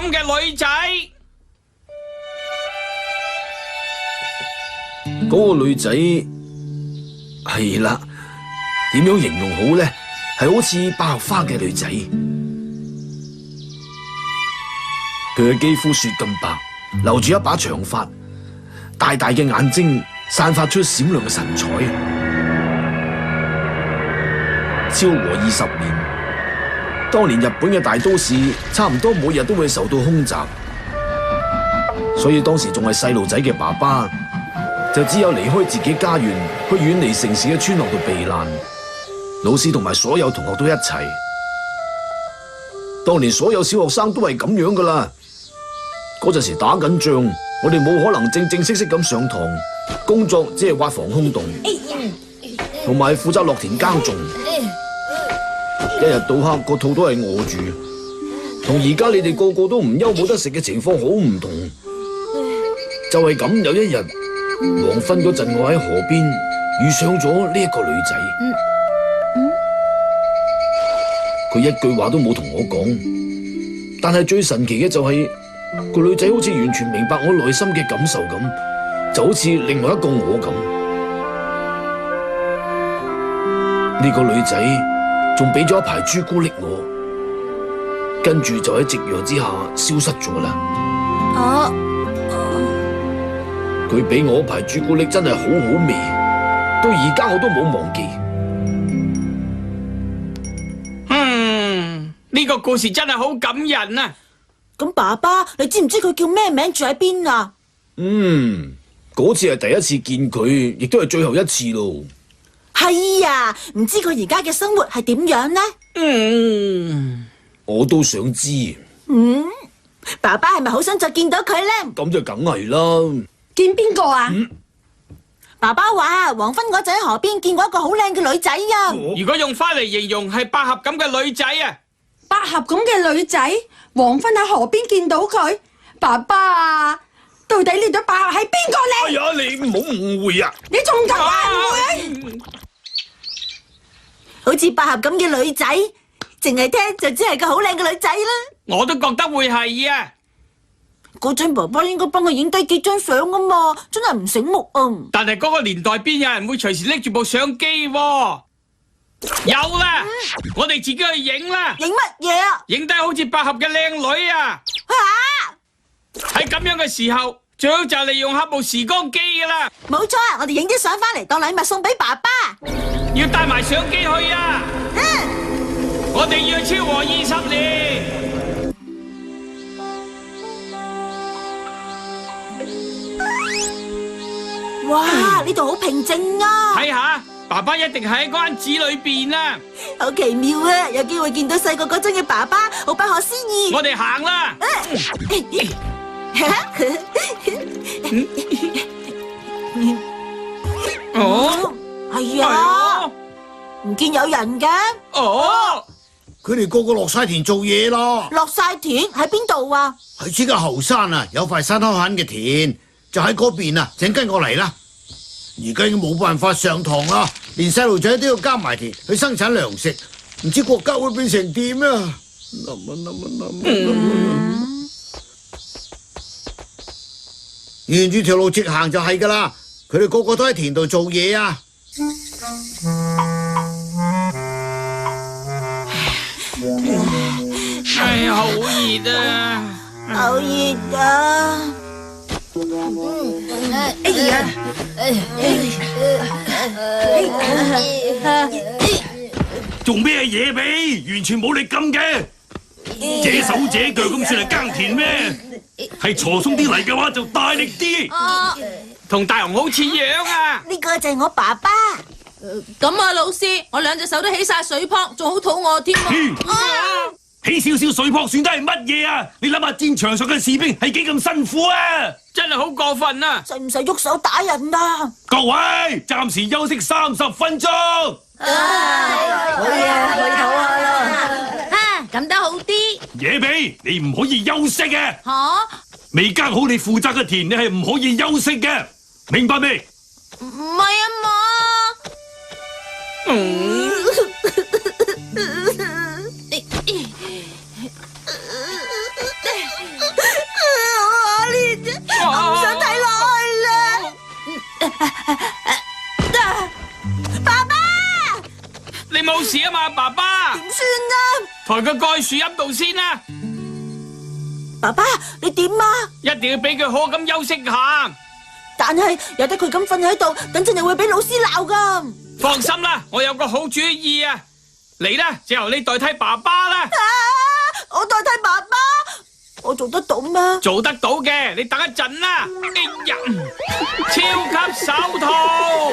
咁嘅女仔。嗰個女仔係啦，點樣形容好呢？係好似百合花嘅女仔，佢嘅肌膚雪咁白，留住一把長髮，大大嘅眼睛散發出閃亮嘅神采。昭和20年，當年日本嘅大都市差唔多每日都會受到空襲，所以當時仲係細路仔嘅爸爸就只有離開自己家園，去遠離城市嘅村落度避難。老師同埋所有同學都一齊。當年所有小學生都係咁樣噶啦。嗰陣時打緊仗，我哋冇可能正正式式咁上堂，工作只係挖防空洞，同埋負責落田耕種。一日到黑個肚都係餓住，同而家你哋個個都唔憂冇得食嘅情況好唔同。就係咁，有一日黃昏嗰陣，我喺河邊遇上咗呢一個女仔。佢一句話都冇同我講，但係最神奇嘅就係個女仔好似完全明白我內心嘅感受咁，就好似另外一個我咁。呢個女仔仲俾咗一排朱古力我，跟住就喺夕陽之下消失咗啦。佢俾我一排朱古力真係好好味，到而家我都冇忘記。呢個故事真係好感人啊！咁爸爸，你知唔知佢叫咩名，住喺邊啊？嗰次係第一次見佢，亦都係最後一次咯。係啊，唔知佢而家嘅生活係點樣呢？我都想知。爸爸係咪好想再見到佢呢？咁就梗係啦。見邊個啊？爸爸話黃昏嗰陣喺河邊見過一個好靚嘅女仔啊！如果用花嚟形容，係百合咁嘅女仔啊！百合咁嘅女仔，黃昏喺河邊見到佢，爸爸啊，到底呢朵百合係邊個呢？哎呀，你唔好誤會啊！你仲夠誤會？好似百合咁嘅女仔，淨係聽就只係個好靚嘅女仔啦。我都覺得會係啊！嗰陣爸爸應該幫佢影低幾張相啊嘛，真係唔醒目啊！但係嗰個年代邊有人會隨時拎住部相機喎？有啦，我哋自己去影啦。影乜嘢啊？影低好似百合嘅靚女啊！喺咁樣嘅時候，最好就係利用下部時光機噶啦。冇錯啊，我哋影啲相翻嚟當禮物送俾爸爸。要帶埋相機去啊！我哋要超過20年。哇，呢度好平靜啊！睇下，爸爸一定喺關子裏邊啊！好奇妙啊！有機會見到細個嗰陣嘅爸爸，好不可思議。我哋行啦。係啊，唔見有人嘅。佢哋個個落晒田做嘢啦。落晒田喺邊度啊？喺呢個後山啊，有塊山開墾嘅田，就喺嗰邊啊。請跟我嚟啦。而家已經冇辦法上堂啦，連細路仔都要耕埋田去生產糧食，唔知國家會變成點啊！沿住條路直行就係噶啦，佢哋個個都喺田度做嘢啊！唉，好熱啊！好熱啊！做咩嘢俾？完全冇力咁嘅，借手借腳咁算係耕田咩？係鋤鬆啲嚟嘅話就大力啲。同大雄好似樣啊！呢個就係我爸爸。咁啊，老師，我兩隻手都起晒水泡，仲好肚餓添啊！起少少水泡算得係乜嘢啊？你諗下戰場上嘅士兵係幾咁辛苦啊！真係好過分啊！使唔使喐手打人啊？各位，暫時休息30分鐘。好嘢，去唞下啦。咁都好啲。野比，你唔可以休息嘅。未耕好你負責嘅田，你係唔可以休息嘅，明白未？唔係啊嘛。事啊嘛，爸爸。點算啊？抬佢過去樹蔭度先啦，爸爸，你點啊？一定要俾佢好咁休息下。但係由得佢咁瞓喺度，等陣又會俾老師鬧噶。放心啦，我有個好主意啊！嚟啦，就由你代替爸爸啦。我代替爸爸，我做得到咩？做得到嘅，你等一陣啦。哎呀，超級手套，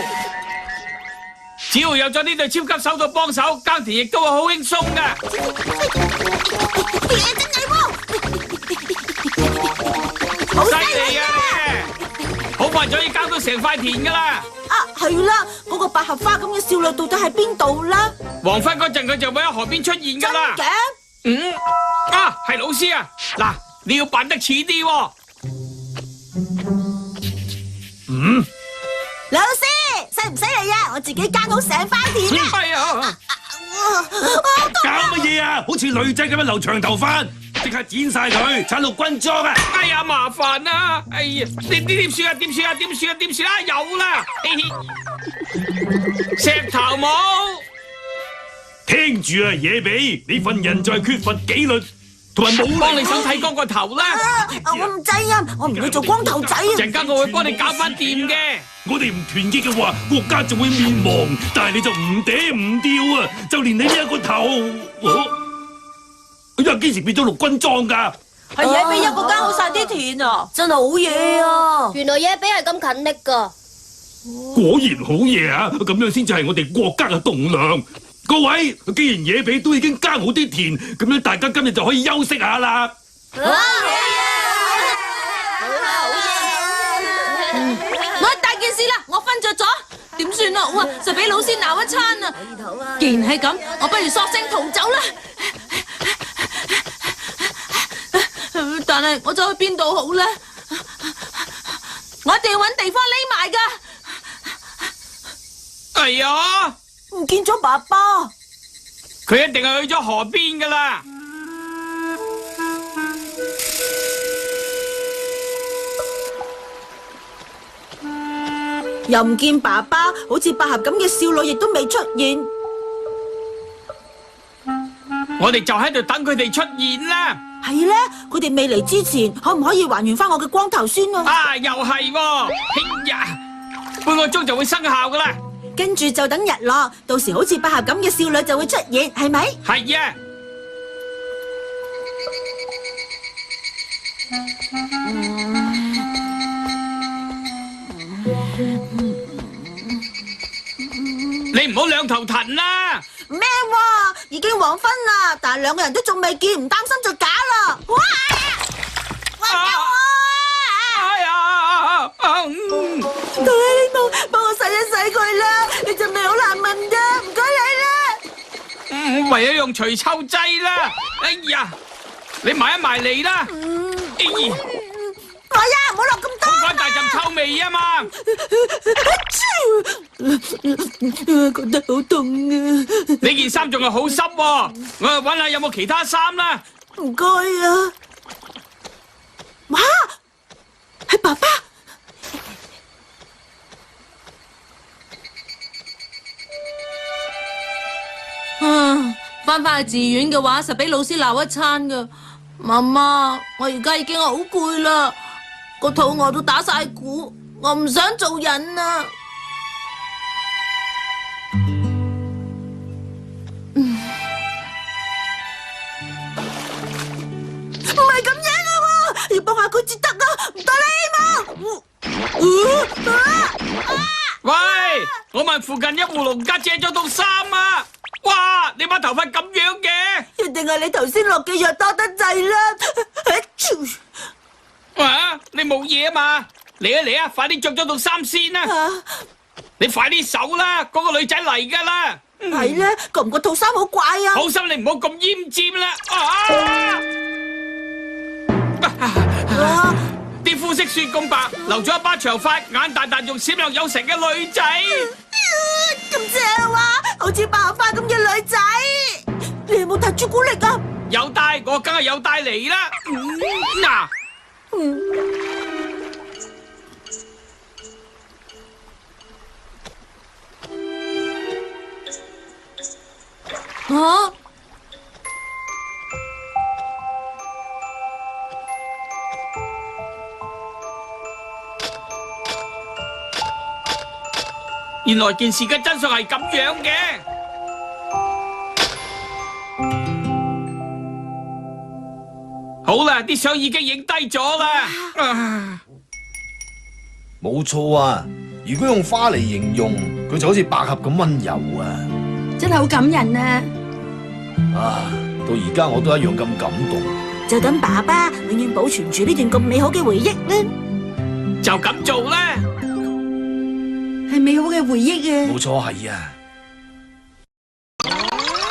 只要有咗呢對超級手套幫手，耕田亦都會好輕鬆噶。嘢真係喎，好犀利啊！好快就可以耕到成塊田噶啦。啊，係啦，嗰個百合花咁嘅少女到底喺邊度啦？黃昏嗰陣佢就會喺河邊出現噶啦。嘅？嗯，啊，係老師啊！嗱，你要扮得似啲喎。嗯，老師，犀唔犀利啊？我自己耕好成塊田啊！哎呀，搞乜嘢啊？好似女仔咁樣留長頭髮，即刻剪晒佢，鏟到軍裝啊！哎呀，麻煩啦！哎呀，你點算啊？點算啊？點算啊？點算啊？有啦！石頭帽，聽住啊，野比，你份人就係缺乏紀律，同埋冇幫你手剃光個頭啦！我唔制啊！我唔要做光頭仔啊！陣間我會幫你搞翻掂嘅。我哋唔團結嘅話，國家就會滅亡。但係你就唔嗲唔吊啊！就連你呢一個頭，又幾時變咗綠軍裝㗎？係野比一個耕好晒啲田啊！真係好嘢啊！原來野比係咁勤力噶。果然好嘢啊！咁樣先至係我哋國家嘅棟梁。各位，既然野比都已經耕好啲田，咁樣大家今日就可以休息下啦。我大件事啦，我瞓着咗，點算啊？哇，就俾老師鬧一餐啊！既然係咁，我不如索性逃走啦。但係我走去邊度好咧？我一定要搵地方匿埋噶。哎呀，唔見咗爸爸，佢一定係去咗河邊噶啦。又唔見爸爸，好似百合咁嘅少女亦都未出現。我哋就喺度等佢哋出現啦。係咧，佢哋未嚟之前，可唔可以還原翻我嘅光頭先啊？啊，又係喎！哎呀，半個鐘就會生效噶啦。跟住就等日落，到時好似百合咁嘅少女就會出現，係咪？係啊。你唔好兩頭騰啦！咩喎？已經黃昏啦，但係兩個人都仲未見，唔擔心就假啦！哇！哎呀！杜拉利姆，幫我洗一洗佢啦！你陣味好難聞噶，唔該你啦。唯有用除臭劑啦！哎呀，你埋一埋嚟啦！哎呀，我呀，唔好落咁多。好翻大陣臭味啊嘛！覺得好凍啊！你件衫仲係好濕喎，我去揾下有冇其他衫啦。唔該啊！哇，係爸爸。翻去寺院嘅話，實俾老師鬧一餐噶。媽媽，我而家已經好攰啦，個肚餓到打晒鼓，我唔想做人啊！唔係咁樣啊喎，要幫下佢至得啊！唔得啦，喂，我問附近一戶農家借咗套衫啊！哇，你把頭髮咁樣嘅，一定係你頭先落嘅藥多得滯啦！哇，你冇嘢啊嘛？嚟啊嚟啊，快啲着咗套衫先啦！你快啲手啦，嗰個女仔嚟噶啦！係咧，覺唔覺套衫好怪啊？好心你唔好咁奄尖啦！啲膚色雪咁白，留咗一把長髮，眼大大仲閃亮有神嘅女仔。咁正啊，好似百合花咁嘅女仔。你有冇帶朱古力啊？有帶，我梗係有帶嚟啦。嗱。啊！原來件事嘅真相係咁樣嘅。好啦，啲相已經影低咗啦。冇錯啊！如果用花嚟形容，佢就好似百合咁溫柔啊！真係好感人啊！到而家我都一樣咁感動。就等爸爸永遠保存住呢段咁美好嘅回憶啦。就咁做啦。係美好嘅回憶啊！冇錯，係啊！